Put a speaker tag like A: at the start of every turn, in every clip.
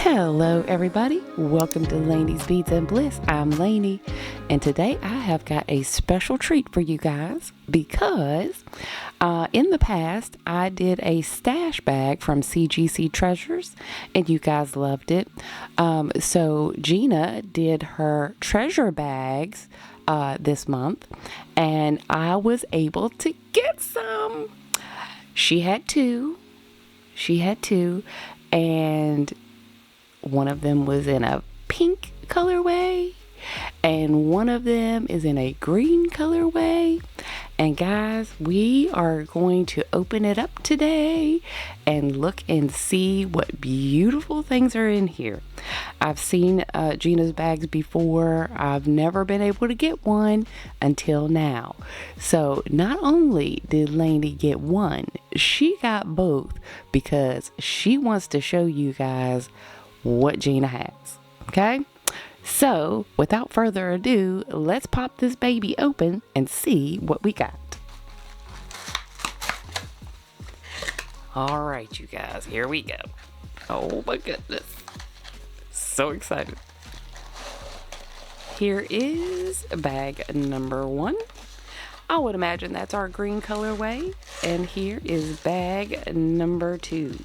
A: Hello everybody, welcome to Laney's Beads and Bliss. I'm Laney, and today I have got a special treat for you guys because in the past I did a stash bag from CGC Treasures and you guys loved it. So Gina did her treasure bags this month and I was able to get some. She had two, and one of them was in a pink colorway and one of them is in a green colorway. And guys, we are going to open it up today and look and see what beautiful things are in here. I've seen Gina's bags before. I've never been able to get one until now. So not only did Laney get one, she got both because she wants to show you guys what Gina has. Okay, so without further ado, let's pop this baby open and see what we got. All right, you guys, here we go. Oh my goodness, so excited. Here is bag number one. I would imagine that's our green colorway, and here is bag number two.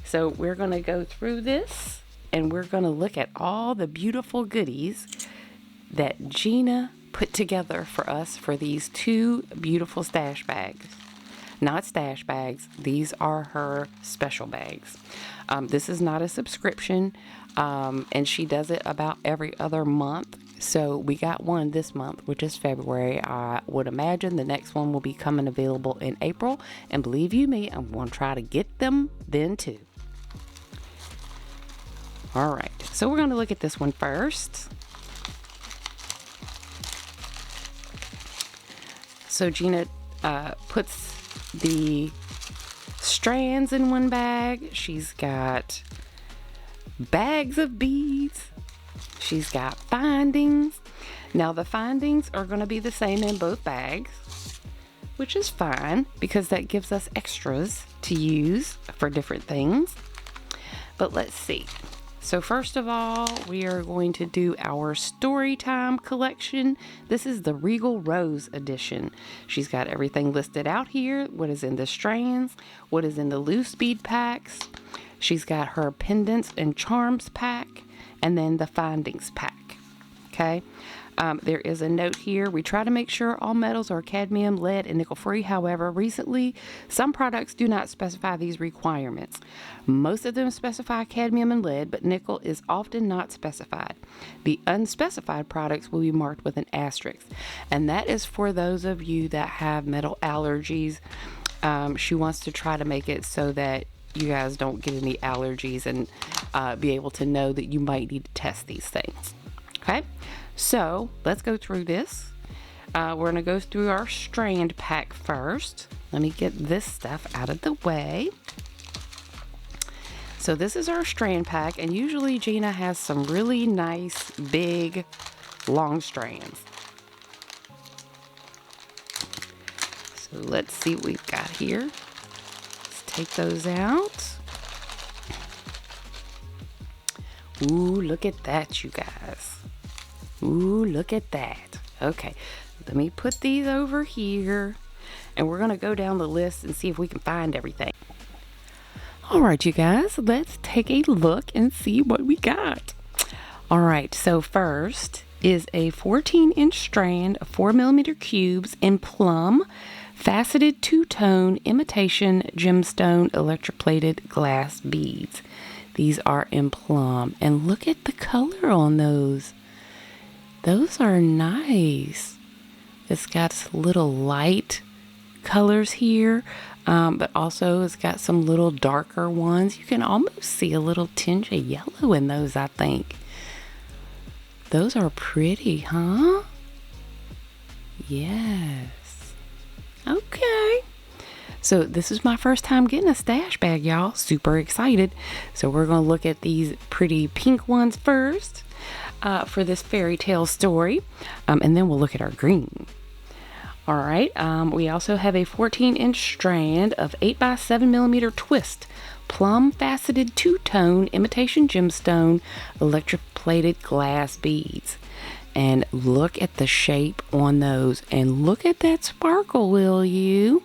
A: So we're going to go through this and we're going to look at all the beautiful goodies that Gina put together for us for these two beautiful stash bags. Not stash bags, these are her special bags. This is not a subscription, and she does it about every other month. So we got one this month, which is February. I would imagine the next one will be coming available in April. And believe you me, I'm going to try to get them then too. All right, so we're going to look at this one first. So Gina puts the strands in one bag. She's got bags of beads. She's got findings. Now the findings are going to be the same in both bags, which is fine because that gives us extras to use for different things. But let's see. So first of all, we are going to do our Storytime collection. This is the Regal Rose Edition. She's got everything listed out here. What is in the strands, what is in the loose bead packs. She's got her pendants and charms pack, and then the findings pack. Okay. There is a note here. We try to make sure all metals are cadmium, lead, and nickel free. However, recently, some products do not specify these requirements. Most of them specify cadmium and lead, but nickel is often not specified. The unspecified products will be marked with an asterisk. And that is for those of you that have metal allergies. She wants to try to make it so that you guys don't get any allergies and be able to know that you might need to test these things. Okay. So let's go through this. We're going to go through our strand pack first. Let me get this stuff out of the way. So this is our strand pack, and usually Gina has some really nice, big, long strands. So let's see what we've got here. Let's take those out. Ooh, look at that, you guys. Ooh, look at that. Okay, let me put these over here and we're going to go down the list and see if we can find everything. All right, you guys, let's take a look and see what we got. All right, so first is a 14-inch strand of 4mm cubes in plum, faceted two-tone imitation gemstone electroplated glass beads. These are in plum, and look at the color on those. Those are nice. It's got little light colors here, but also it's got some little darker ones. You can almost see a little tinge of yellow in those, I think. Those are pretty, huh? Yes. Okay. So this is my first time getting a stash bag, y'all. Super excited. So we're going to look at these pretty pink ones first. For this fairy tale story, and then we'll look at our green. All right, we also have a 14-inch strand of 8x7mm twist plum faceted two-tone imitation gemstone electroplated glass beads. And look at the shape on those, and look at that sparkle, will you?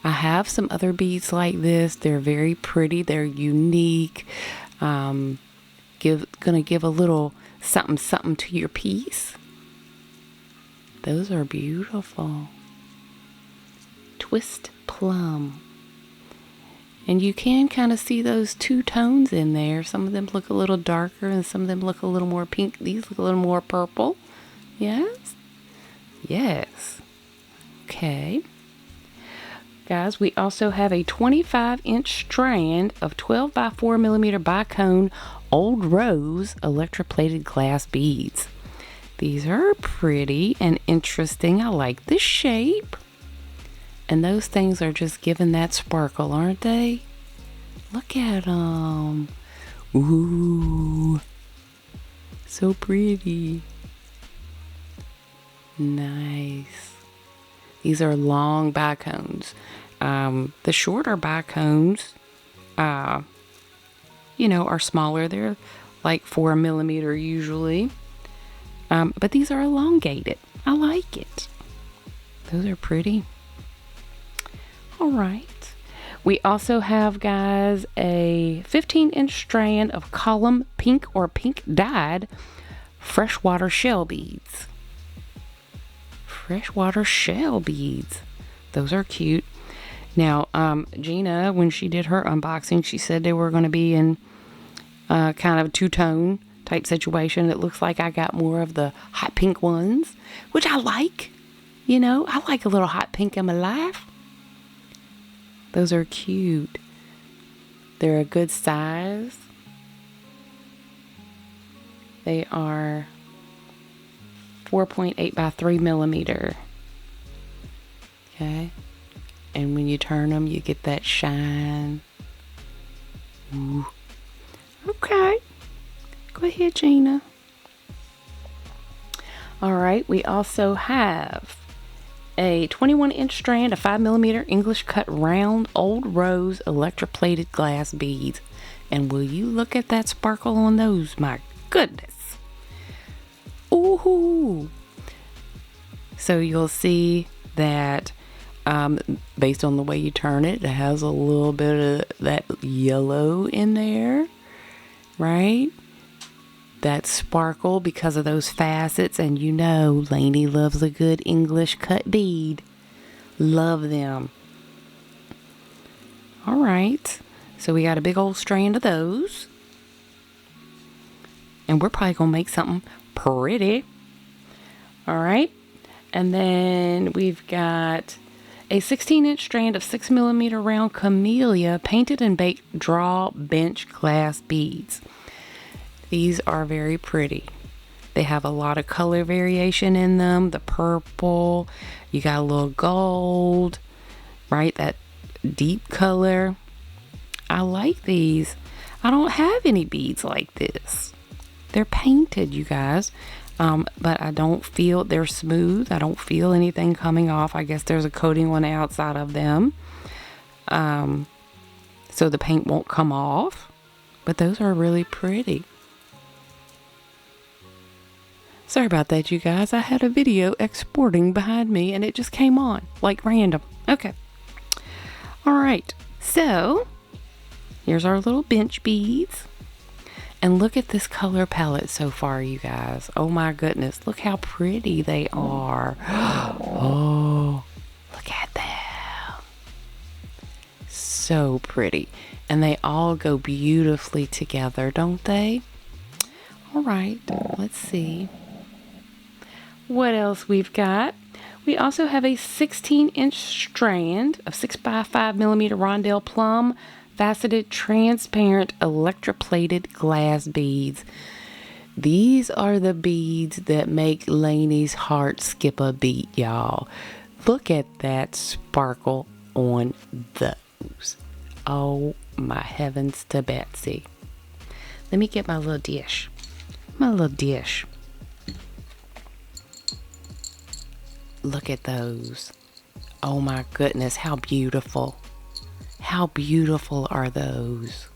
A: I have some other beads like this. They're very pretty. They're unique. Gonna give a little something to your piece. Those are beautiful. Twist plum. And you can kind of see those two tones in there. Some of them look a little darker and some of them look a little more pink. These look a little more purple. Yes? Yes. Okay. Guys, we also have a 25-inch strand of 12 by 4 millimeter bicone Old Rose electroplated glass beads. These are pretty and interesting. I like the shape. And those things are just giving that sparkle, aren't they? Look at them. Ooh. So pretty. Nice. These are long bicones. The shorter bicones, are smaller. They're like 4 millimeter usually. But these are elongated. I like it. Those are pretty. All right. We also have, guys, a 15-inch strand of column pink or pink dyed freshwater shell beads. Freshwater shell beads. Those are cute. Now, Gina, when she did her unboxing, she said they were going to be in kind of a two-tone type situation. It looks like I got more of the hot pink ones, which I like. I like a little hot pink in my life. Those are cute. They're a good size. They are 4.8 by 3 millimeter. Okay. And when you turn them, you get that shine. Ooh. Okay. Go ahead, Gina. All right. We also have a 21-inch strand of 5 millimeter English cut round Old Rose electroplated glass beads. And will you look at that sparkle on those? My goodness. Ooh. So you'll see that based on the way you turn it, it has a little bit of that yellow in there, right? That sparkle because of those facets. And Laney loves a good English cut bead. Love them. All right. So we got a big old strand of those. And we're probably going to make something pretty. All right. And then we've got a 16-inch strand of 6 millimeter round camellia painted and baked draw bench glass beads. These are very pretty. They have a lot of color variation in them. The purple, you got a little gold, right? That deep color. I like these. I don't have any beads like this. They're painted, you guys. But I don't feel they're smooth. I don't feel anything coming off. I guess there's a coating on the outside of them. So the paint won't come off. But those are really pretty. Sorry about that, you guys. I had a video exporting behind me and it just came on like random. Okay. All right. So here's our little bench beads. And look at this color palette so far, you guys. Oh my goodness. Look how pretty they are. Oh, look at them. So pretty. And they all go beautifully together, don't they? All right. Let's see what else we've got. We also have a 16-inch strand of 6 by 5 millimeter Rondelle plum faceted transparent electroplated glass beads. These are the beads that make Laney's heart skip a beat, y'all. Look at that sparkle on those. Oh my heavens to Betsy. Let me get my little dish. Look at those. Oh my goodness, how beautiful. How beautiful are those?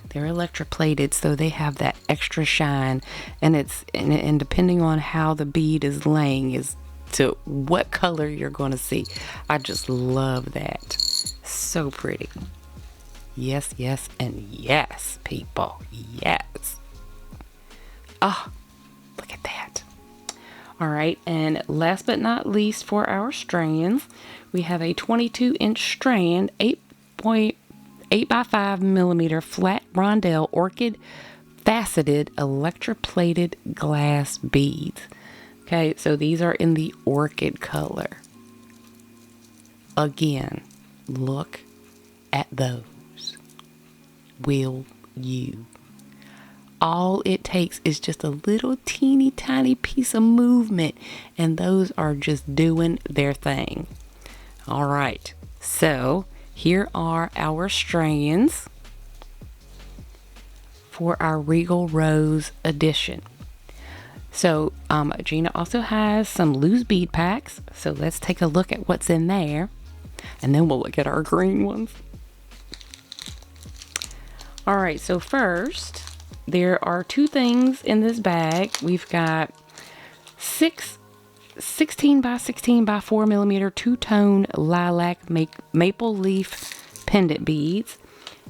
A: They're electroplated, so they have that extra shine, and and depending on how the bead is laying is to what color you're going to see. I just love that. So pretty. Yes, yes, and yes, people. Yes. Oh, look at that. All right, and last but not least for our strands, we have a 22-inch strand, 8.8 by 5 millimeter flat rondelle orchid faceted electroplated glass beads. Okay, so these are in the orchid color. Again, look at those. Will you? All it takes is just a little teeny tiny piece of movement, and those are just doing their thing. All right, so here are our strands for our Regal Rose Edition. So Gina also has some loose bead packs, so let's take a look at what's in there, and then we'll look at our green ones. All right, so first, there are two things in this bag. We've got 16 by 16 by 4 millimeter two-tone lilac maple leaf pendant beads,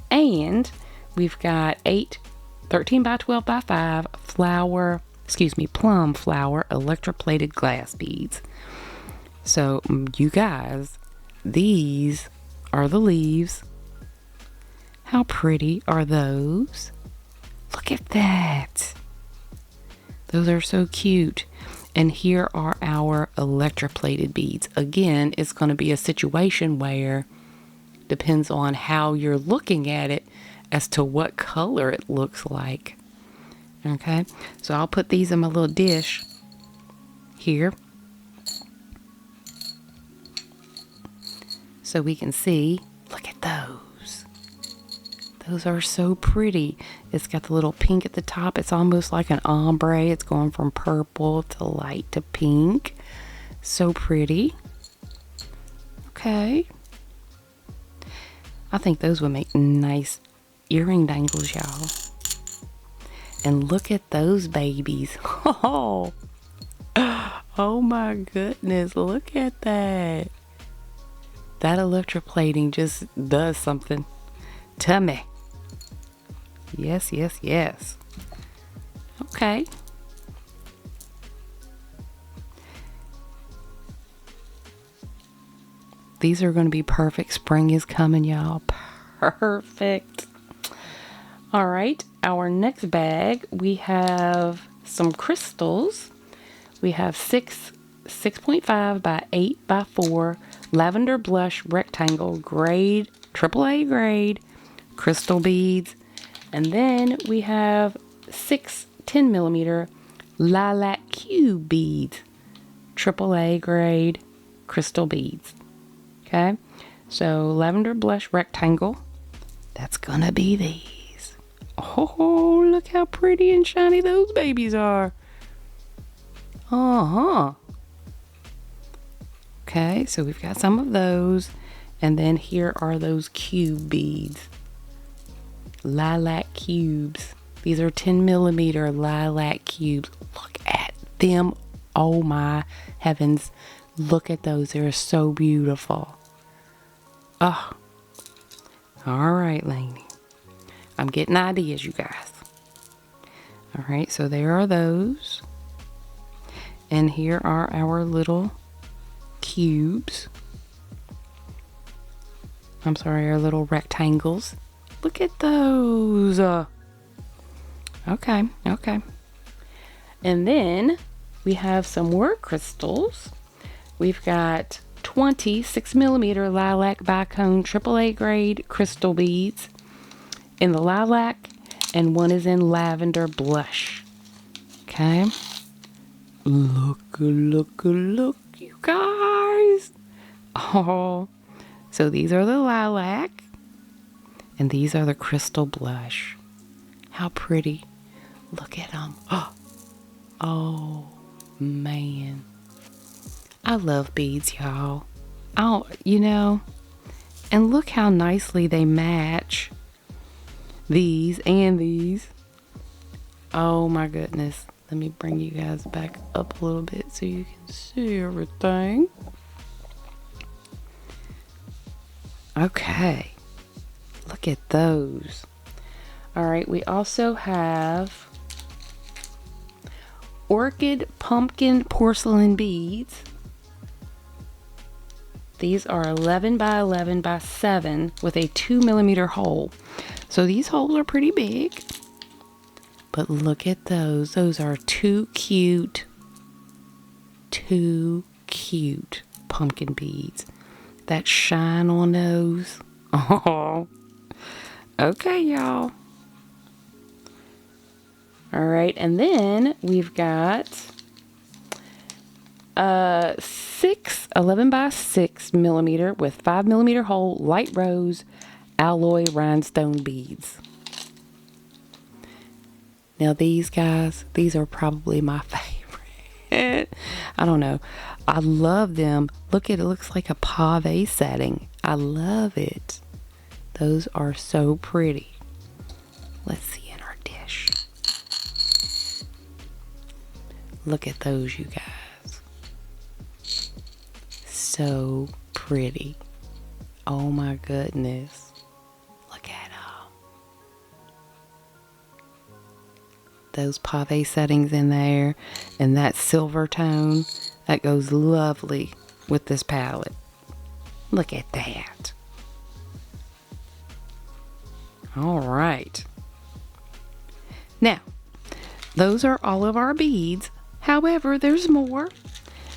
A: and we've got 13 by 12 by 5 plum flower electroplated glass beads. So you guys, these are the leaves. How pretty are those? Look at that. Those are so cute. And here are our electroplated beads. Again, it's going to be a situation where depends on how you're looking at it as to what color it looks like. Okay, so I'll put these in my little dish here so we can see. Look at those. Those are so pretty. It's got the little pink at the top. It's almost like an ombre. It's going from purple to light to pink. So pretty. Okay. I think those would make nice earring dangles, y'all. And look at those babies. Oh, oh my goodness. Look at that. That electroplating just does something to me. Yes, yes, yes. Okay. These are going to be perfect. Spring is coming, y'all. Perfect. All right. Our next bag, we have some crystals. We have 6.5 by 8 by 4 lavender blush rectangle grade, AAA grade crystal beads. And then we have 6 10 millimeter lilac cube beads, AAA grade crystal beads. Okay, so lavender blush rectangle, that's gonna be these. Oh, look how pretty and shiny those babies are. Okay, so we've got some of those, and then here are those cube beads, lilac cubes. These are 10 millimeter lilac cubes. Look at them. Oh my heavens. Look at those. They're so beautiful. Oh. All right, Laney. I'm getting ideas, you guys. All right, so there are those. And here are our little cubes. I'm sorry, our little rectangles. Look at those. Okay. And then we have some more crystals. We've got 26 millimeter lilac bicone AAA grade crystal beads in the lilac, and one is in lavender blush. Okay. Look, you guys. Oh, so these are the lilac, and these are the crystal blush. How pretty. Look at them. Oh, man. I love beads, y'all. And look how nicely they match these and these. Oh my goodness. Let me bring you guys back up a little bit so you can see everything. Okay. Look at those. All right, we also have orchid pumpkin porcelain beads. These are 11 by 11 by 7 with a 2mm hole. So these holes are pretty big. But look at those. Those are too cute. Too cute pumpkin beads. That shine on those. Oh. Okay, y'all. All right, and then we've got 11 by 6mm with 5mm hole light rose alloy rhinestone beads. Now these guys, these are probably my favorite. I don't know. I love them. Look at it, looks like a pave setting. I love it. Those are so pretty. Let's see in our dish. Look at those, you guys. So pretty. Oh my goodness. Look at them. Those pave settings in there and that silver tone, that goes lovely with this palette. Look at that. All right. Now, those are all of our beads. However, there's more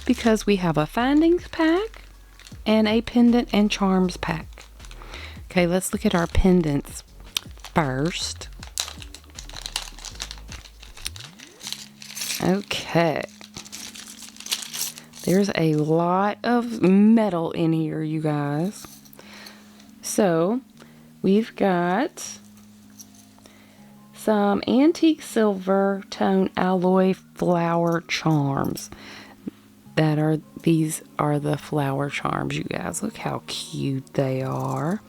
A: because we have a findings pack and a pendant and charms pack. Okay, let's look at our pendants first. Okay. There's a lot of metal in here, you guys. So, we've got some antique silver tone alloy flower charms. These are the flower charms, you guys. Look how cute they are.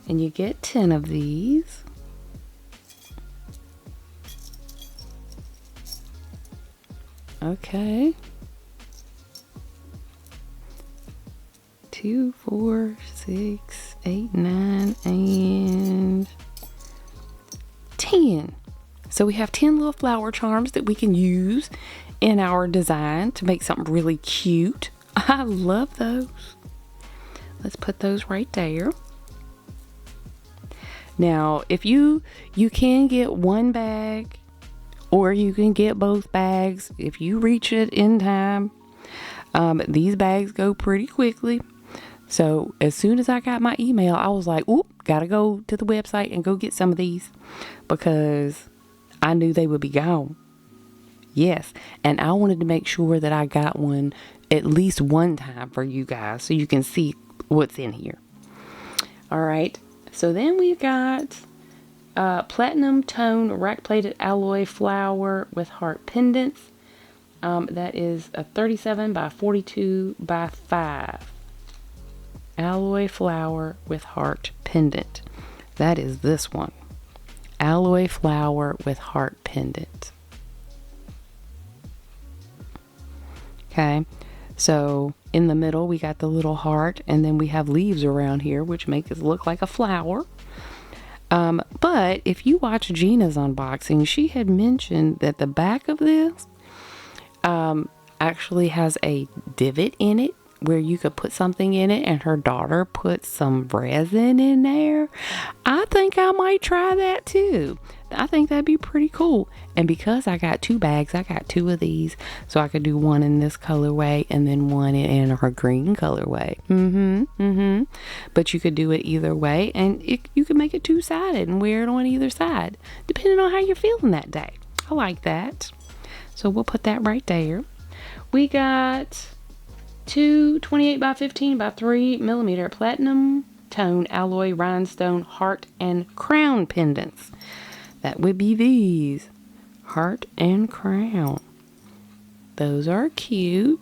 A: And you get 10 of these. Okay. 2, 4, 6, 8, 9, and 10. So we have 10 little flower charms that we can use in our design to make something really cute. I love those. Let's put those right there. Now, if you can get one bag or you can get both bags if you reach it in time. These bags go pretty quickly. So as soon as I got my email, I was like, oop, gotta go to the website and go get some of these because I knew they would be gone. Yes, and I wanted to make sure that I got one at least one time for you guys so you can see what's in here. All right, so then we've got platinum tone rack plated alloy flower with heart pendants. That is a 37 by 42 by 5 alloy flower with heart pendant. That is this one, alloy flower with heart pendant. Okay, so in the middle we got the little heart, and then we have leaves around here which make it look like a flower. But if you watch Gina's unboxing, she had mentioned that the back of this actually has a divot in it where you could put something in it, and her daughter put some resin in there. I think I might try that too. I think that'd be pretty cool. And because I got 2 bags, I got 2 of these, so I could do one in this colorway and then one in her green colorway. But you could do it either way, and you could make it 2-sided and wear it on either side, depending on how you're feeling that day. I like that. So we'll put that right there. We got 2 28 by 15 by 3mm platinum tone alloy rhinestone heart and crown pendants. That would be these, heart and crown. Those are cute.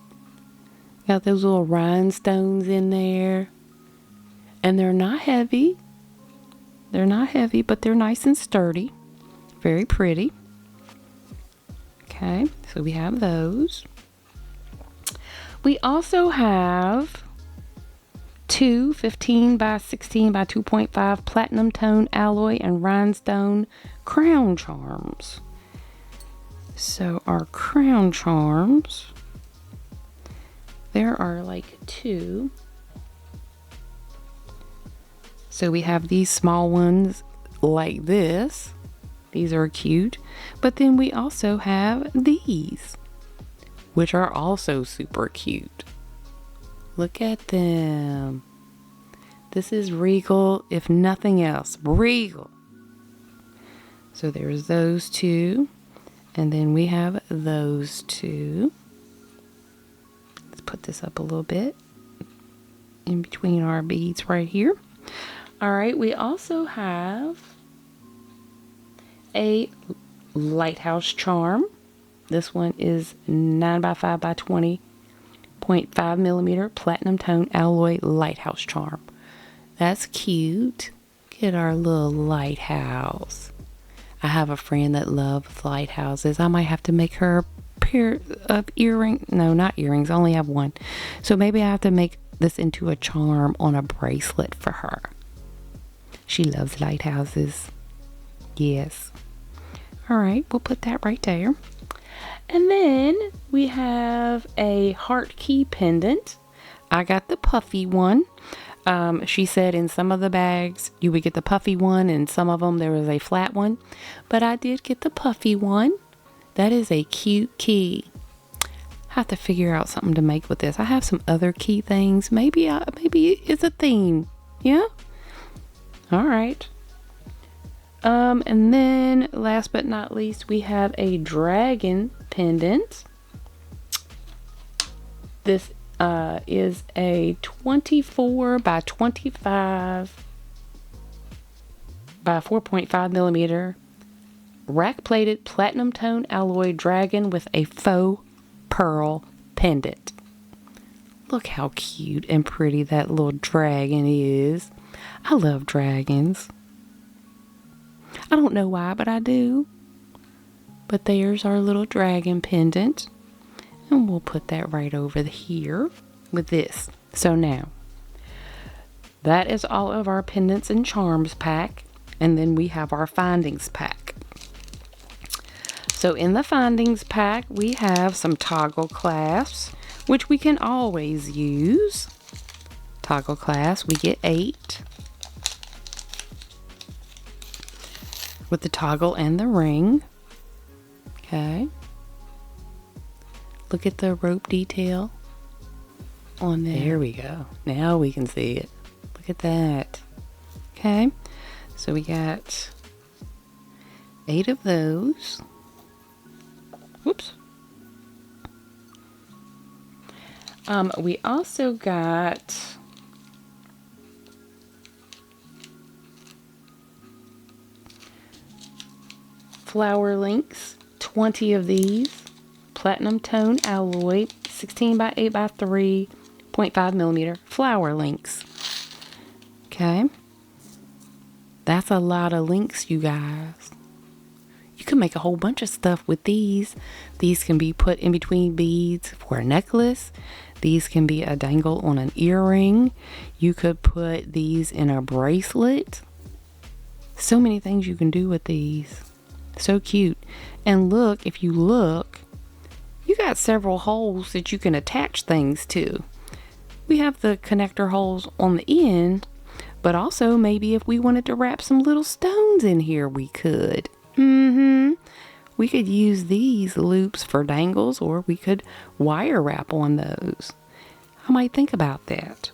A: Got those little rhinestones in there. And they're not heavy. They're not heavy, but they're nice and sturdy. Very pretty. Okay, so we have those. We also have two 15 by 16 by 2.5 platinum tone alloy and rhinestone crown charms. So our crown charms, there are like two. So we have these small ones like this. These are cute. But then we also have these, which are also super cute. Look at them. This is Regal, if nothing else. Regal. So there's those two. And then we have those two. Let's put this up a little bit in between our beads right here. All right, we also have a lighthouse charm. This one is 9 by 5 by 20.5 millimeter platinum tone alloy lighthouse charm. That's cute. Get our little lighthouse. I have a friend that loves lighthouses. I might have to make her a pair of earrings. No, not earrings. I only have one. So maybe I have to make this into a charm on a bracelet for her. She loves lighthouses. Yes. All right, we'll put that right there. And then we have a heart key pendant. I got the puffy one. She said in some of the bags you would get the puffy one, and some of them there was a flat one. But I did get the puffy one. That is a cute key. I have to figure out something to make with this. I have some other key things. Maybe it's a theme. Yeah? All right. And then last but not least, we have a dragon pendant. This is a 24 by 25 by 4.5 millimeter rack plated platinum tone alloy dragon with a faux pearl pendant. Look how cute and pretty that little dragon is. I love dragons. I don't know why, but I do. But there's our little dragon pendant. And we'll put that right over here with this. So now, that is all of our pendants and charms pack. And then we have our findings pack. So in the findings pack, we have some toggle clasps, which we can always use. Toggle clasp, we get 8. With the toggle and the ring. Okay. Look at the rope detail on there. There we go. Now we can see it. Look at that. Okay. So we got 8 of those. Whoops. We also got flower links, 20 of these, platinum tone alloy, 16 by 8 by 3.5 millimeter flower links. Okay, that's a lot of links, you guys. You can make a whole bunch of stuff with these. These can be put in between beads for a necklace. These can be a dangle on an earring. You could put these in a bracelet. So many things you can do with these. So cute. And look, if you look, you got several holes that you can attach things to. We have the connector holes on the end, but also maybe if we wanted to wrap some little stones in here, we could. We could use these loops for dangles, or we could wire wrap on those. I might think about that.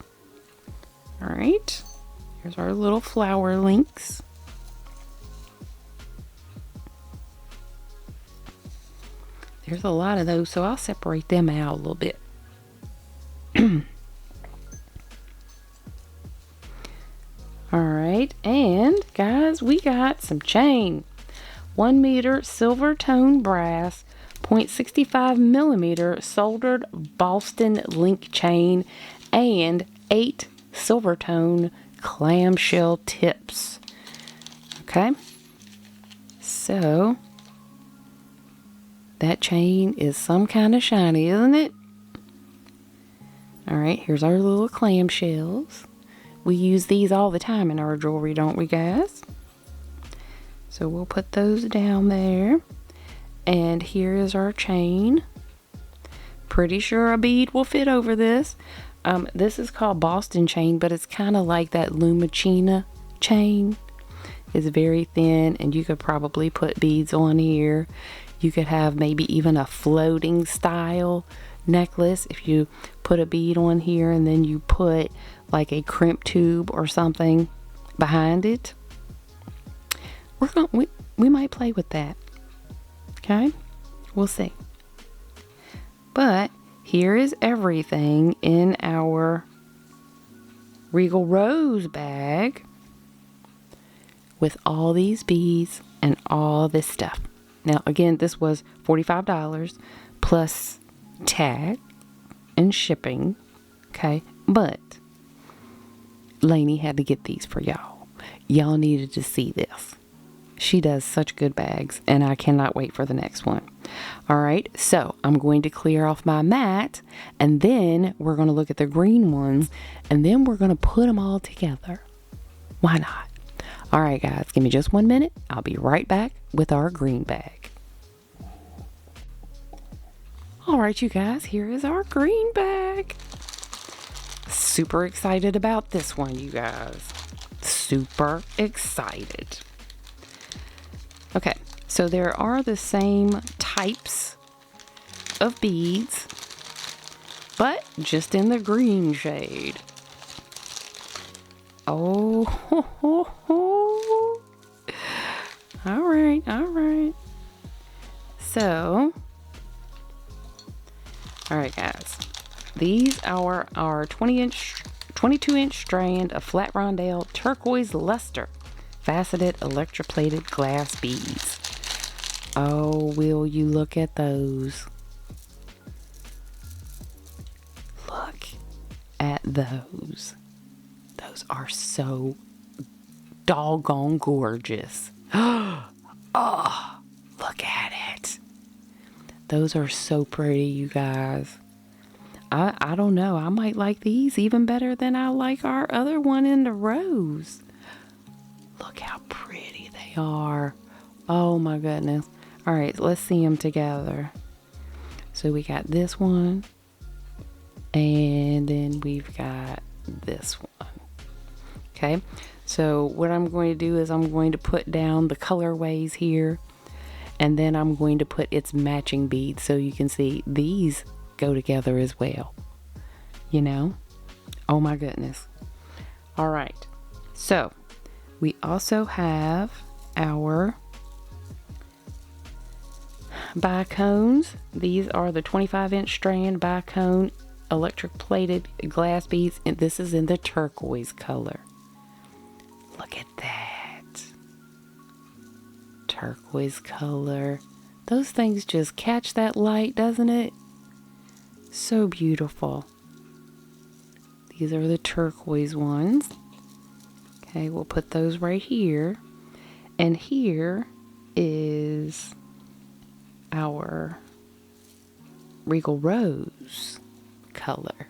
A: All right, here's our little flower links. There's a lot of those, so I'll separate them out a little bit. All right, and guys, we got some chain. 1 meter silver tone brass, 0.65 millimeter soldered Boston link chain, and 8 silver tone clamshell tips. Okay, so that chain is some kind of shiny, isn't it? All right, here's our little clamshells. We use these all the time in our jewelry, don't we, guys? So we'll put those down there. And here is our chain. Pretty sure a bead will fit over this. This is called Boston chain, but it's kind of like that Lumachina chain. It's very thin, and you could probably put beads on here. You could have maybe even a floating style necklace if you put a bead on here and then you put like a crimp tube or something behind it. We might play with that. Okay, we'll see. But here is everything in our Regal Rose bag with all these beads and all this stuff. Now again, this was $45 plus tag and shipping. Okay, but Laney had to get these for y'all. Y'all needed to see this. She does such good bags, and I cannot wait for the next one. All right, so I'm going to clear off my mat, and then we're going to look at the green ones, and then we're going to put them all together. Why not? All right, guys, give me just 1 minute. I'll be right back with our green bag. All right, you guys, here is our green bag. Super excited about this one, you guys. Super excited. Okay, so there are the same types of beads, but just in the green shade. Oh, ho, ho, ho. All right, all right. So, all right, guys. These are our 22-inch strand of flat rondelle turquoise luster faceted electroplated glass beads. Oh, will you look at those? Look at those. Those are so doggone gorgeous. Oh, look at it. Those are so pretty, you guys. I don't know. I might like these even better than I like our other one in the rose. Look how pretty they are. Oh my goodness. All right, let's see them together. So we got this one, and then we've got this one. Okay, so what I'm going to do is I'm going to put down the colorways here, and then I'm going to put its matching beads so you can see these go together as well. You know? Oh my goodness. All right, so we also have our bicones. These are the 25-inch strand bicone electric plated glass beads, and this is in the turquoise color. Look at that. Turquoise color. Those things just catch that light, doesn't it? So beautiful. These are the turquoise ones. Okay, we'll put those right here. And here is our Regal Rose color.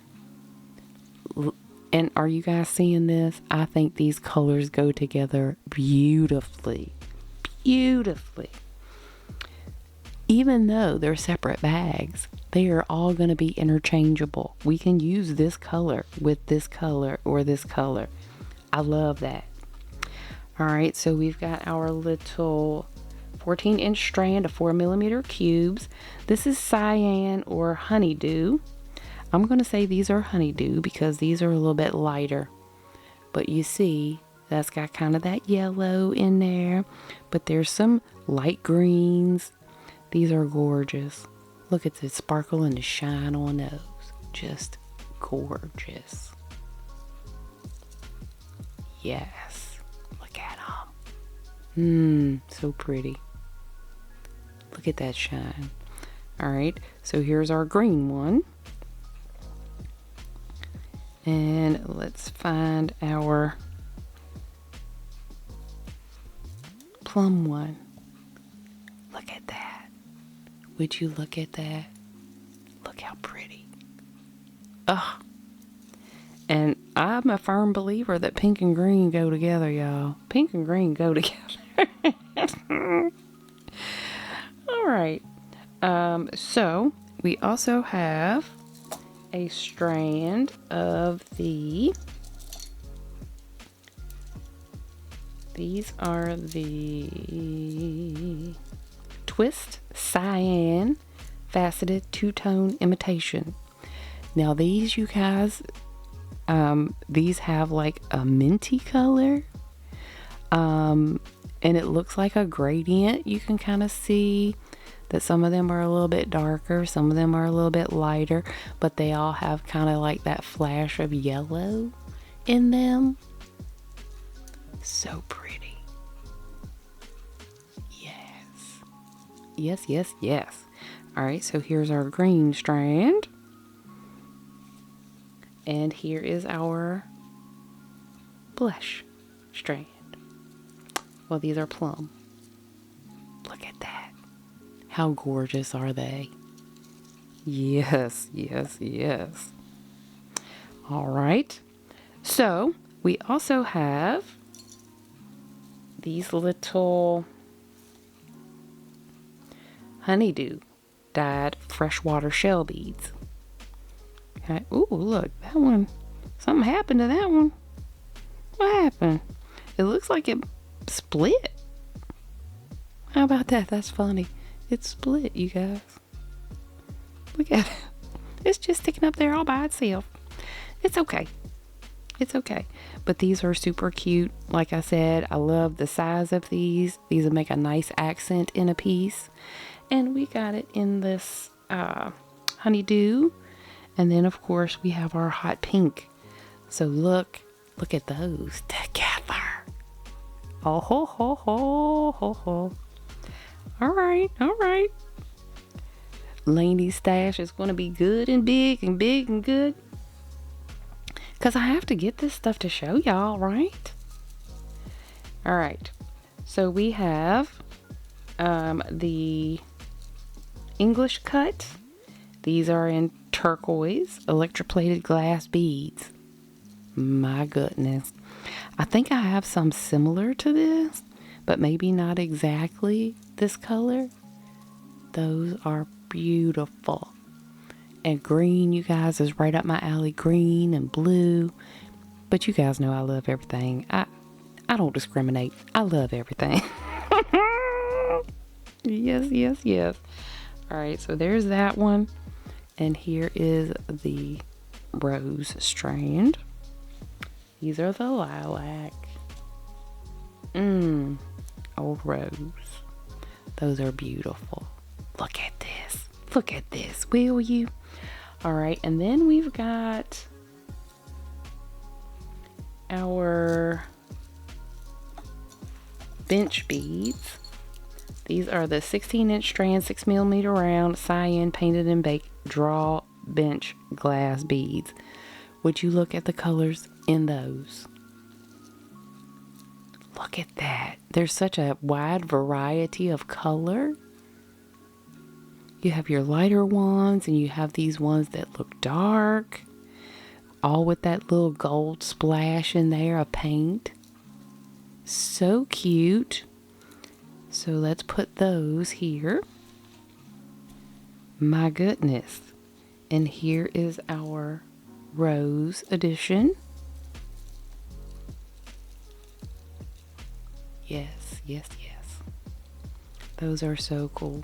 A: And are you guys seeing this? I think these colors go together beautifully. Beautifully. Even though they're separate bags, they are all going to be interchangeable. We can use this color with this color or this color. I love that. All right, so we've got our little 14-inch strand of 4mm cubes. This is cyan or honeydew. I'm going to say these are honeydew because these are a little bit lighter. But you see, that's got kind of that yellow in there. But there's some light greens. These are gorgeous. Look at the sparkle and the shine on those. Just gorgeous. Yes. Look at them. So pretty. Look at that shine. All right, so here's our green one. And let's find our plum one. Look at that. Would you look at that? Look how pretty. Ugh. And I'm a firm believer that pink and green go together, y'all. Pink and green go together. All right. So we also have a strand of these are the Twist Cyan Faceted Two-Tone Imitation. Now these, you guys, these have like a minty color. And it looks like a gradient. You can kind of see that some of them are a little bit darker, some of them are a little bit lighter, but they all have kind of like that flash of yellow in them. So pretty. Yes. Yes, yes, yes. All right, so here's our green strand. And here is our blush strand. Well, these are plum. Look at that. How gorgeous are they? Yes, yes, yes. All right. So we also have these little honeydew dyed freshwater shell beads. Okay. Ooh, look, that one. Something happened to that one. What happened? It looks like it split. How about that? That's funny. It's split, you guys. Look at it. It's just sticking up there all by itself. It's okay. It's okay. But these are super cute. Like I said, I love the size of these. These will make a nice accent in a piece. And we got it in this honeydew. And then, of course, we have our hot pink. So look at those together. Oh, ho, ho, ho, ho, ho. All right, all right. Laney's stash is going to be good and big and big and good. Because I have to get this stuff to show y'all, right? All right. So we have the English cut. These are in turquoise electroplated glass beads. My goodness. I think I have some similar to this, but maybe not exactly this color. Those are beautiful. And green, you guys, is right up my alley. Green and blue. But you guys know I love everything. I don't discriminate. I love everything. Yes, yes, yes. All right, so there's that one. And here is the rose strand. These are the lilac. Old rose. Those are beautiful. Look at this. Look at this, will you? All right, and then we've got our bench beads. These are the 16-inch strand, 6mm round, cyan painted and baked draw bench glass beads. Would you look at the colors in those? Look at that. There's such a wide variety of color. You have your lighter ones and you have these ones that look dark, all with that little gold splash in there of paint. So cute. So let's put those here. My goodness. And here is our Rose Edition. Yes, yes, yes. Those are so cool.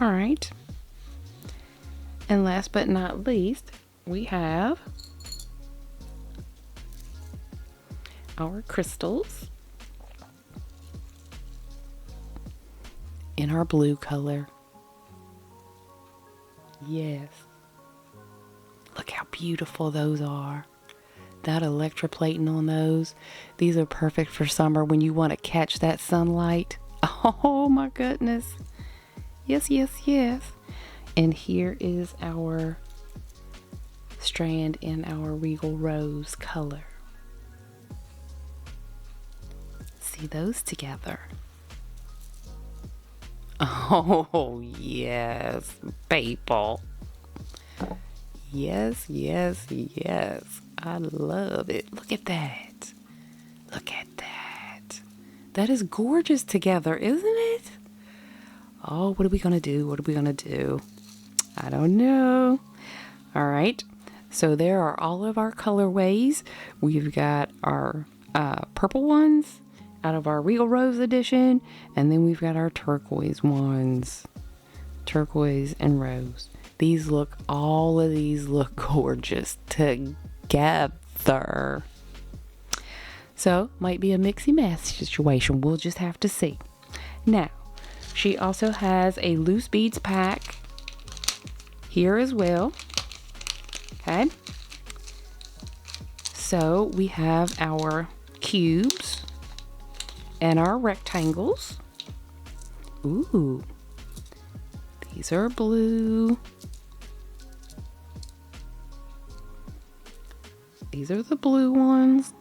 A: All right. And last but not least, we have our crystals in our blue color. Yes. Look how beautiful those are. That electroplating on those. These are perfect for summer when you want to catch that sunlight. Oh my goodness. Yes, yes, yes. And here is our strand in our Regal Rose color. see those together. Oh, yes, people. Yes, yes, yes. I love it. Look at that. Look at that. That is gorgeous together, isn't it? Oh, what are we going to do? What are we going to do? I don't know. All right. So there are all of our colorways. We've got our purple ones out of our Regal Rose Edition. And then we've got our turquoise ones. Turquoise and rose. All of these look gorgeous together. So, might be a mixy-match situation. We'll just have to see. Now, she also has a loose beads pack here as well. Okay. So, we have our cubes and our rectangles. Ooh. These are blue. These are the blue ones.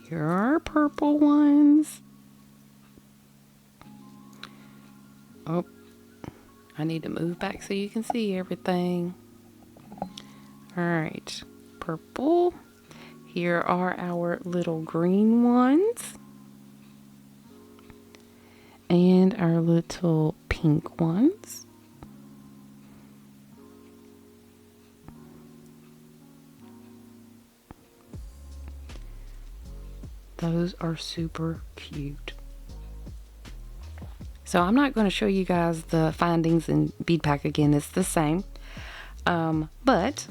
A: Here are our purple ones. Oh, I need to move back so you can see everything. All right, purple. Here are our little green ones. And our little pink ones. Those are super cute. So I'm not going to show you guys the findings in bead pack again. It's the same. But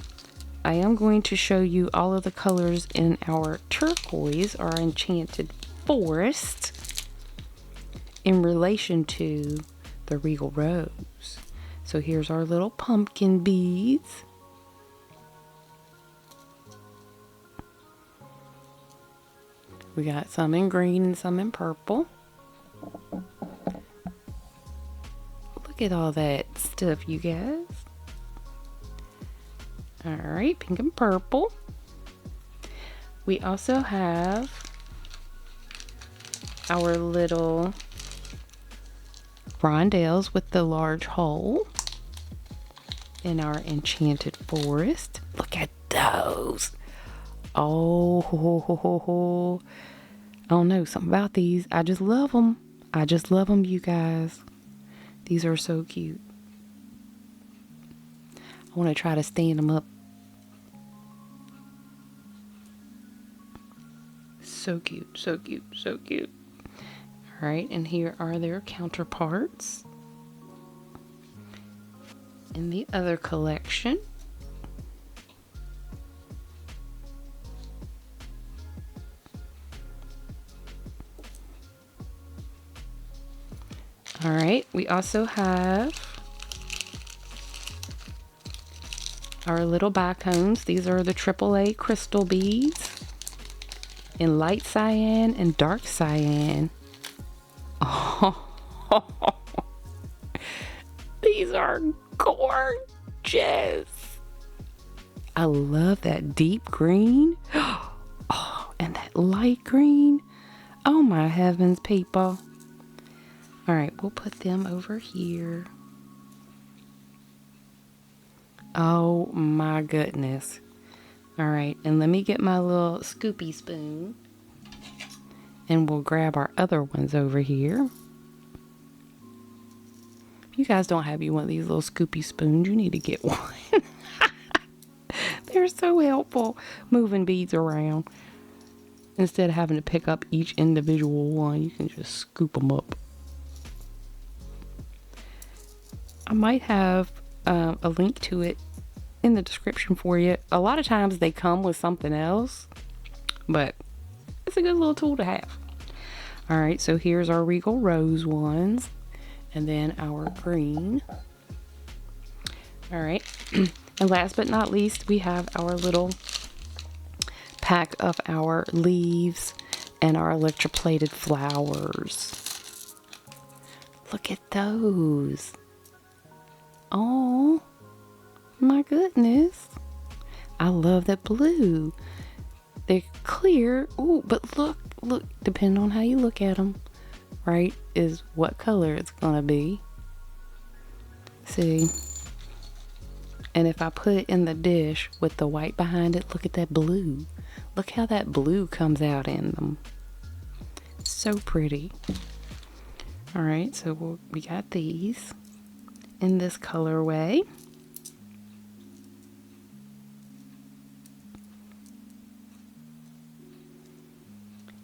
A: I am going to show you all of the colors in our turquoise, our Enchanted Forest, in relation to the Regal Rose. So here's our little pumpkin beads. We got some in green and some in purple. Look at all that stuff, you guys. All right, pink and purple. We also have our little rondelles with the large hole in our Enchanted Forest. Look at those. Oh, ho, ho, ho, ho. I don't know, something about these. I just love them. I just love them, you guys. These are so cute. I want to try to stand them up. So cute, so cute, so cute. All right, and here are their counterparts in the other collection. All right, we also have our little bicones. These are the AAA crystal beads in light cyan and dark cyan. Oh, these are gorgeous. I love that deep green. Oh, and that light green. Oh my heavens, people. All right, we'll put them over here. Oh my goodness. All right, and let me get my little scoopy spoon. And we'll grab our other ones over here. If you guys don't have one of these little scoopy spoons, you need to get one. They're so helpful moving beads around. Instead of having to pick up each individual one, you can just scoop them up. I might have a link to it in the description for you. A lot of times they come with something else, but it's a good little tool to have. All right, so here's our Regal Rose ones, and then our green. All right, and last but not least, we have our little pack of our leaves and our electroplated flowers. Look at those. Oh my goodness. I love that blue. they're clear. Ooh, but look, depending on how you look at them, right, is what color it's gonna be. See? And if I put it in the dish with the white behind it, look at that blue. Look how that blue comes out in them. So pretty. All right, so we got these in this colorway.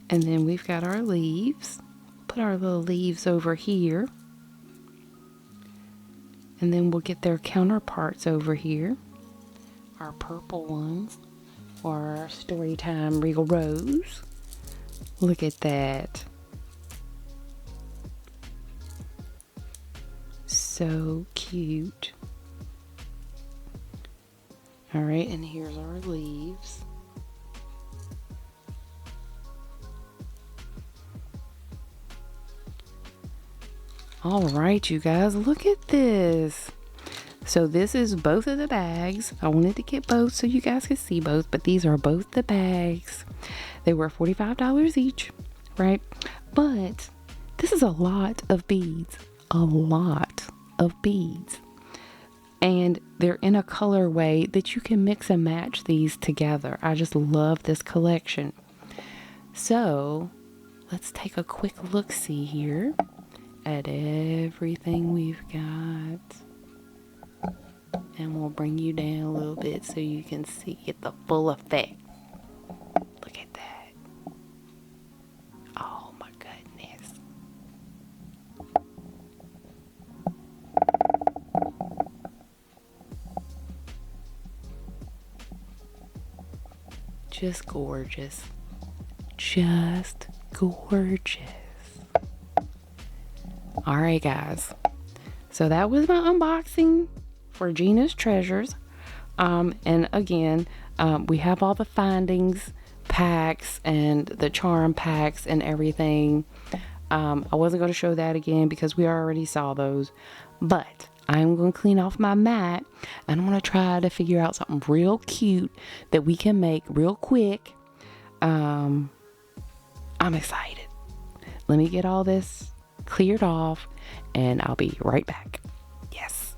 A: And then we've got our leaves. Put our little leaves over here. And then we'll get their counterparts over here. Our purple ones for our Storytime Regal Rose. Look at that. So cute. All right, and here's our leaves. All right, you guys, look at this. So this is both of the bags. I wanted to get both so you guys could see both, but these are both the bags. They were $45 each, right? But this is a lot of beads, a lot of beads. And they're in a colorway that you can mix and match these together. I just love this collection. So let's take a quick look-see here at everything we've got. And we'll bring you down a little bit so you can see it the full effect. Look at that. Oh my goodness. Just gorgeous. Just gorgeous. Alright guys, so that was my unboxing for Gina's Treasures. And again, we have all the findings packs and the charm packs and everything. I wasn't going to show that again because we already saw those, but I'm going to clean off my mat and I'm going to try to figure out something real cute that we can make real quick. I'm excited. Let me get all this cleared off and I'll be right back. Yes.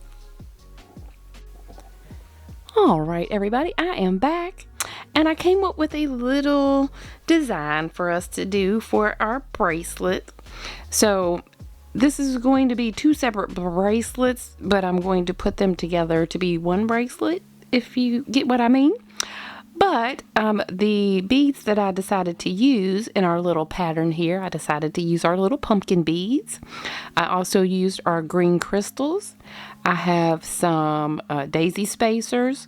A: All right, everybody, I am back and I came up with a little design for us to do for our bracelet. So this is going to be two separate bracelets, but I'm going to put them together to be one bracelet, if you get what I mean. But the beads that I decided to use in our little pattern here, I decided to use our little pumpkin beads. I also used our green crystals. I have some daisy spacers.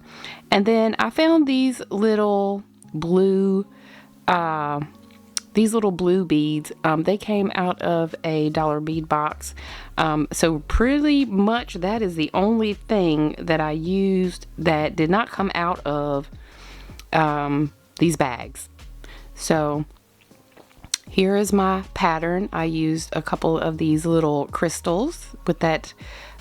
A: And then I found these little blue beads. They came out of a dollar bead box. So pretty much that is the only thing that I used that did not come out of these bags. So here is my pattern. I used a couple of these little crystals with that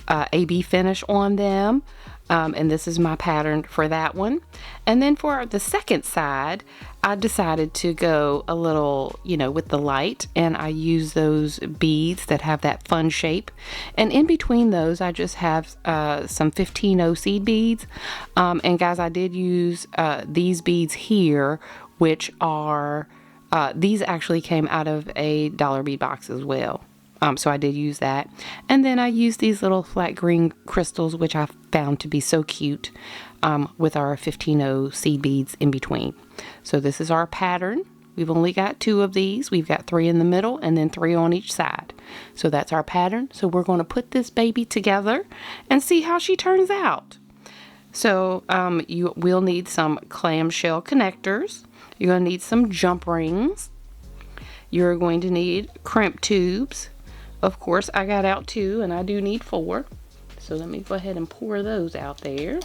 A: AB finish on them. And this is my pattern for that one. And then for the second side, I decided to go a little, with the light, and I use those beads that have that fun shape. And in between those, I just have some 15-0 seed beads. And guys, I did use these beads here, which are, these actually came out of a dollar bead box as well. So I did use that. And then I used these little flat green crystals, which I found to be so cute, with our 15-0 seed beads in between. So this is our pattern. We've only got 2 of these. We've got 3 in the middle and then 3 on each side. So that's our pattern. So we're going to put this baby together and see how she turns out. So you will need some clamshell connectors. You're going to need some jump rings. You're going to need crimp tubes. Of course, I got out 2 and I do need 4. So let me go ahead and pour those out there.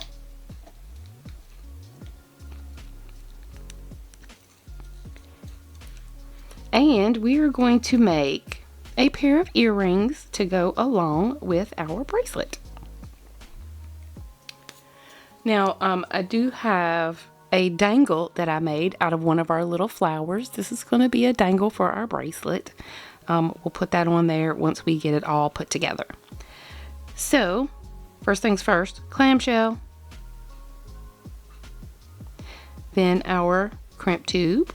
A: And we are going to make a pair of earrings to go along with our bracelet. Now, I do have a dangle that I made out of one of our little flowers. This is going to be a dangle for our bracelet. We'll put that on there once we get it all put together. So, first things first, clamshell. Then our crimp tube.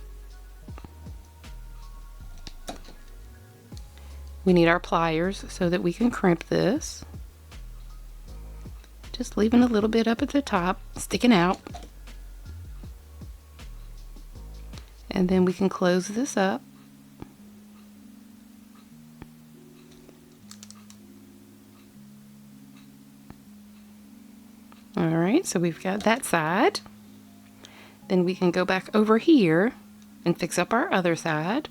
A: We need our pliers so that we can crimp this. Just leaving a little bit up at the top, sticking out. And then we can close this up. Alright, so we've got that side. Then we can go back over here and fix up our other side.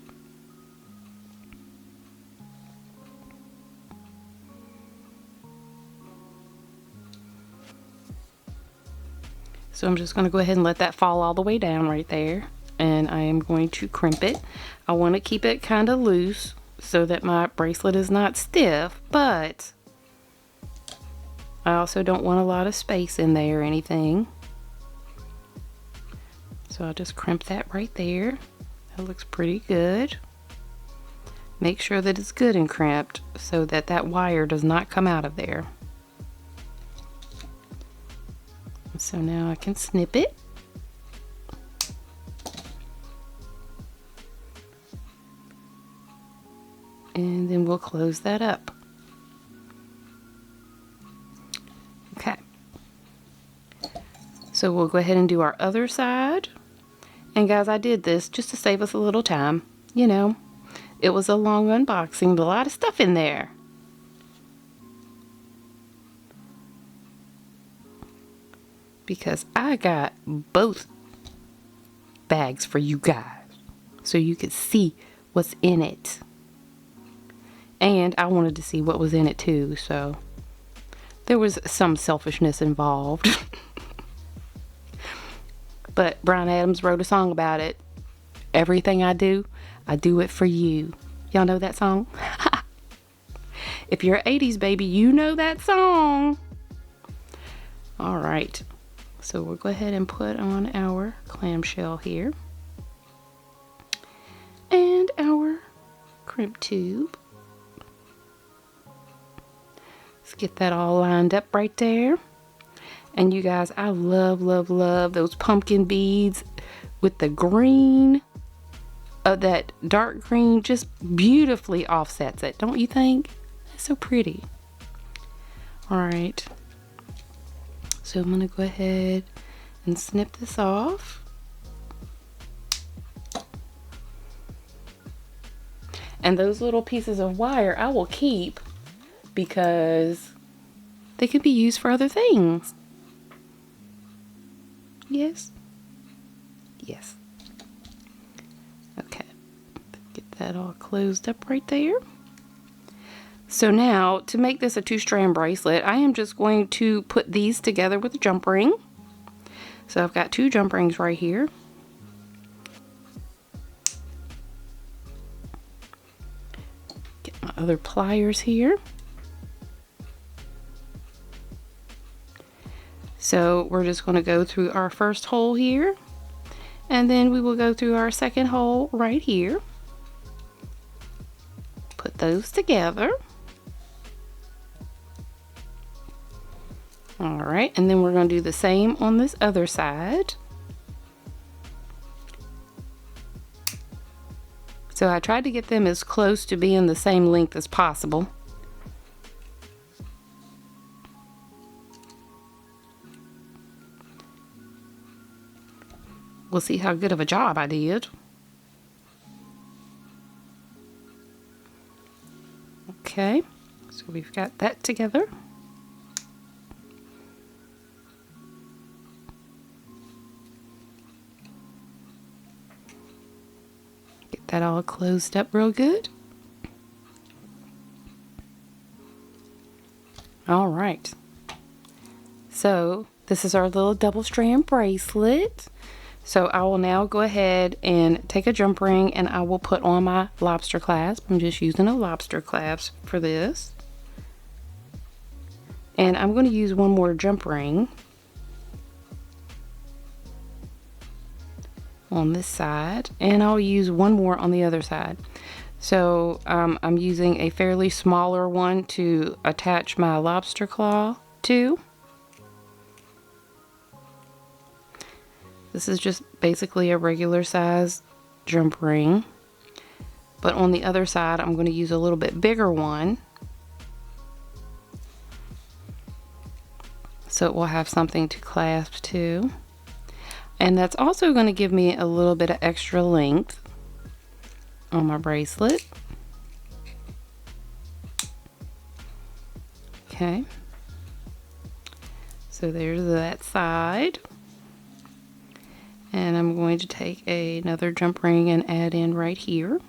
A: So I'm just going to go ahead and let that fall all the way down right there. And I am going to crimp it. I want to keep it kind of loose so that my bracelet is not stiff, but I also don't want a lot of space in there or anything. So I'll just crimp that right there. That looks pretty good. Make sure that it's good and crimped so that that wire does not come out of there. So now I can snip it. And then we'll close that up. Okay. So we'll go ahead and do our other side. And guys, I did this just to save us a little time. You know, it was a long unboxing, but a lot of stuff in there. Because I got both bags for you guys so you could see what's in it. And I wanted to see what was in it too, so there was some selfishness involved. But Bryan Adams wrote a song about it. Everything I do it for you. Y'all know that song? If you're an 80s baby, you know that song. All right. So we'll go ahead and put on our clamshell here. And our crimp tube. Let's get that all lined up right there. And you guys, I love, love, love those pumpkin beads with the green. That dark green just beautifully offsets it, don't you think? It's so pretty. All right. So I'm going to go ahead and snip this off. And those little pieces of wire I will keep because they can be used for other things. Yes? Yes. Okay. Get that all closed up right there. So now, to make this a 2-strand bracelet, I am just going to put these together with a jump ring. So I've got 2 jump rings right here. Get my other pliers here. So we're just going to go through our first hole here, and then we will go through our second hole right here. Put those together. Alright, and then we're going to do the same on this other side. So I tried to get them as close to being the same length as possible. We'll see how good of a job I did. Okay, so we've got that together. Get that all closed up real good. All right. So this is our little double strand bracelet. So I will now go ahead and take a jump ring and I will put on my lobster clasp. I'm just using a lobster clasp for this. And I'm going to use one more jump ring. on this side, and I'll use one more on the other side. So I'm using a fairly smaller one to attach my lobster claw to. This is just basically a regular size jump ring, but on the other side I'm going to use a little bit bigger one so it will have something to clasp to, and that's also going to give me a little bit of extra length on my bracelet. Okay, so there's that side. And I'm going to take another jump ring and add in right here.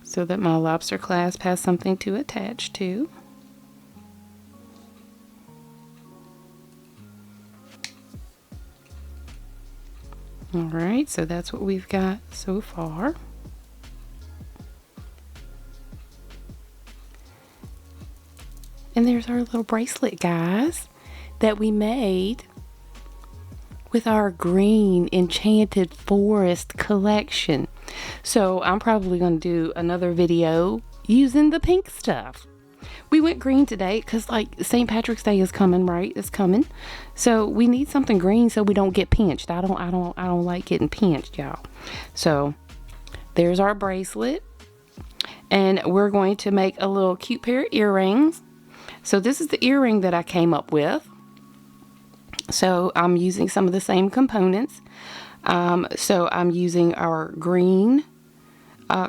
A: So that my lobster clasp has something to attach to. Alright, so that's what we've got so far. And there's our little bracelet, guys, that we made with our green Enchanted Forest Collection. So I'm probably going to do another video using the pink stuff. We went green today because, like, St. Patrick's Day is coming, right? It's coming. So we need something green so we don't get pinched. I don't like getting pinched, y'all. So there's our bracelet. And we're going to make a little cute pair of earrings. So this is the earring that I came up with. So I'm using some of the same components. So I'm using our green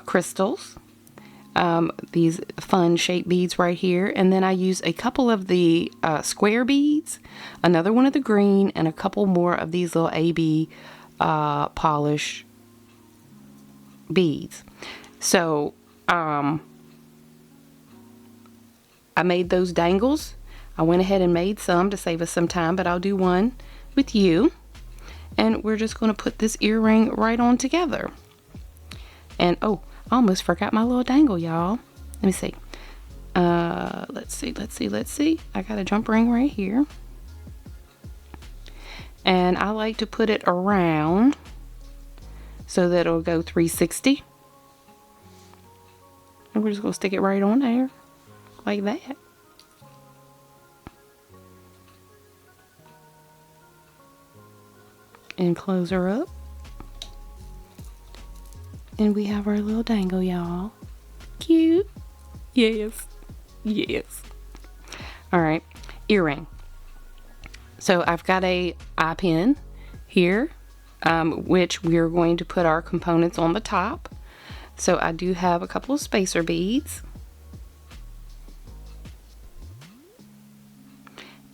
A: crystals, these fun shape beads right here, and then I use a couple of the square beads, another one of the green, and a couple more of these little AB polish beads. So I made those dangles. I went ahead and made some to save us some time, but I'll do one with you. And we're just going to put this earring right on together. And oh, I almost forgot my little dangle, y'all. Let me see. Let's see. I got a jump ring right here. And I like to put it around so that it'll go 360. And we're just going to stick it right on there. Like that. And close her up. And we have our little dangle, y'all. Cute. Yes. Yes. Alright. Earring. So I've got a eye pin here, which we're going to put our components on the top. So I do have a couple of spacer beads.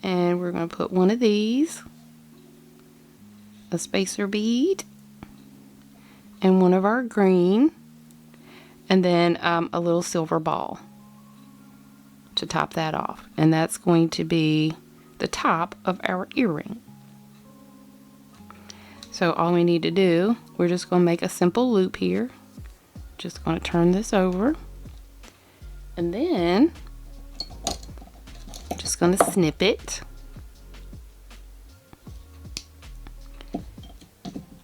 A: And we're going to put one of these, a spacer bead, and one of our green, and then a little silver ball to top that off. And that's going to be the top of our earring. So all we need to do, we're just going to make a simple loop here. Just going to turn this over, and then just going to snip it.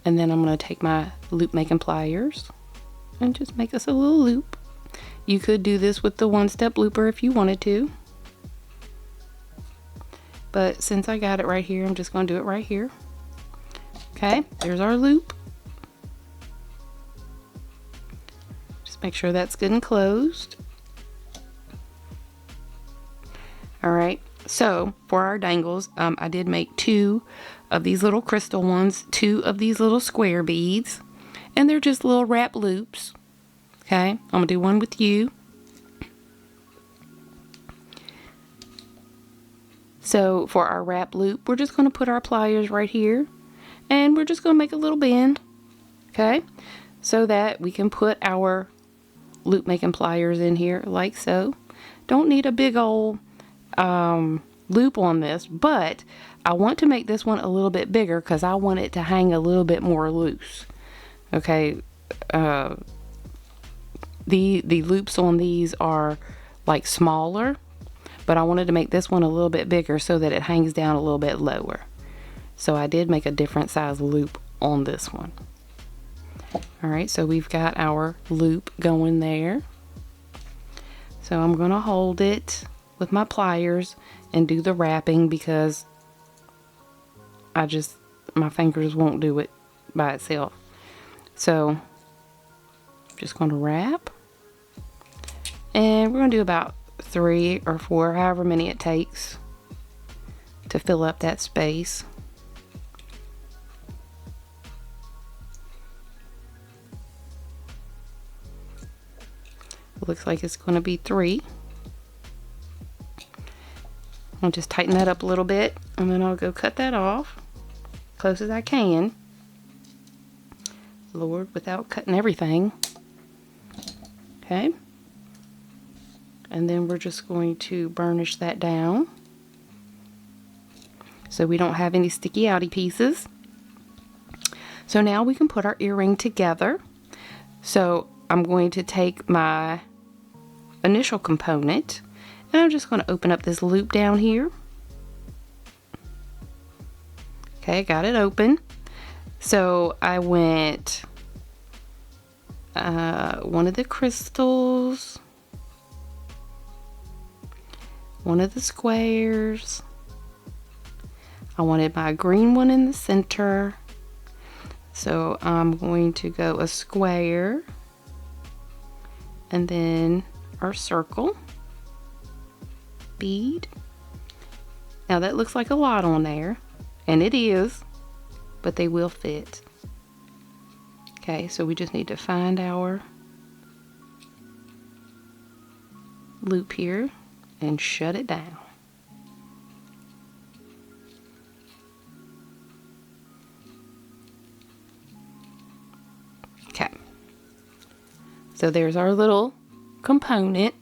A: And then I'm going to take my loop making pliers and just make us a little loop. You could do this with the one-step looper if you wanted to. But since I got it right here, I'm just going to do it right here. Okay, there's our loop. Just make sure that's good and closed. Alright, so for our dangles, I did make 2 of these little crystal ones, 2 of these little square beads, and they're just little wrap loops. Okay, I'm going to do one with you. So for our wrap loop, we're just going to put our pliers right here, and we're just going to make a little bend, okay, so that we can put our loop making pliers in here like so. Don't need a big old loop on this, but I want to make this one a little bit bigger because I want it to hang a little bit more loose. Okay, the loops on these are like smaller, but I wanted to make this one a little bit bigger so that it hangs down a little bit lower. So I did make a different size loop on this one. Alright, so we've got our loop going there. So I'm going to hold it with my pliers and do the wrapping because my fingers won't do it by itself. So I'm just going to wrap, and we're going to do about 3 or 4, however many it takes to fill up that space. Looks like it's going to be 3. I'll just tighten that up a little bit, and then I'll go cut that off close as I can. Lord, without cutting everything. Okay. And then we're just going to burnish that down so we don't have any sticky outy pieces. So now we can put our earring together. So I'm going to take my initial component, and I'm just going to open up this loop down here. Okay, got it open. So I went one of the crystals, one of the squares. I wanted my green one in the center. So I'm going to go a square and then our circle bead. Now that looks like a lot on there, and it is, but they will fit. Okay, so we just need to find our loop here and shut it down. Okay, so there's our little component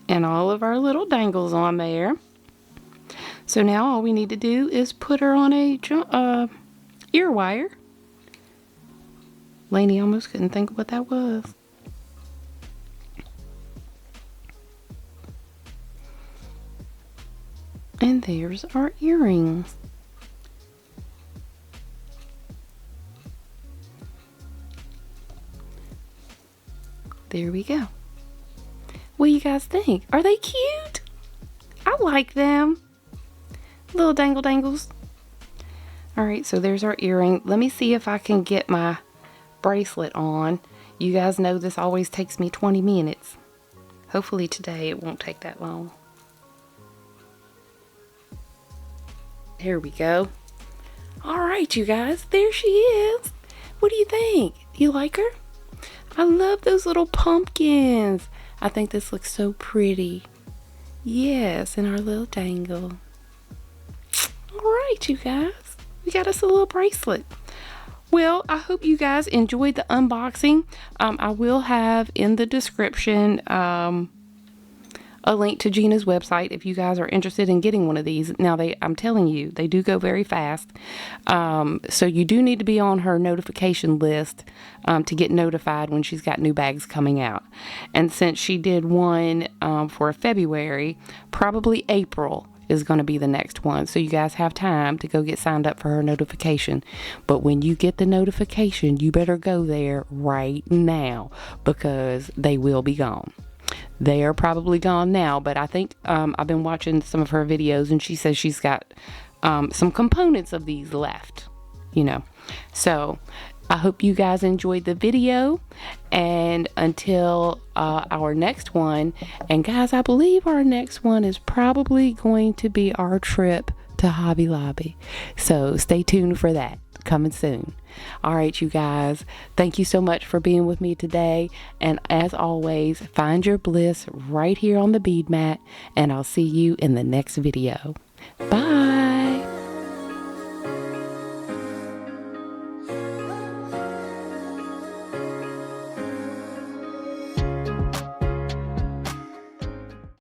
A: and all of our little dangles on there. So now all we need to do is put her on a ear wire. Laney almost couldn't think of what that was. And there's our earrings. There we go. What do you guys think? Are they cute? I like them. Little dangle dangles. Alright, so there's our earring. Let me see if I can get my bracelet on. You guys know this always takes me 20 minutes. Hopefully today it won't take that long. Here we go. Alright, you guys, there she is. What do you think? You like her? I love those little pumpkins. I think this looks so pretty. Yes, and our little dangle. Alright, you guys. We got us a little bracelet. Well, I hope you guys enjoyed the unboxing. I will have in the description a link to Gina's website if you guys are interested in getting one of these. Now, I'm telling you, they do go very fast. So you do need to be on her notification list to get notified when she's got new bags coming out. And since she did one for February, probably April is going to be the next one. So you guys have time to go get signed up for her notification. But when you get the notification, you better go there right now because they will be gone. They are probably gone now, but I think I've been watching some of her videos and she says she's got some components of these left, you know. So I hope you guys enjoyed the video, and until our next one, and guys, I believe our next one is probably going to be our trip to Hobby Lobby. So stay tuned for that. Coming soon. All right, you guys, thank you so much for being with me today, and as always, find your bliss right here on the bead mat, and I'll see you in the next video. Bye.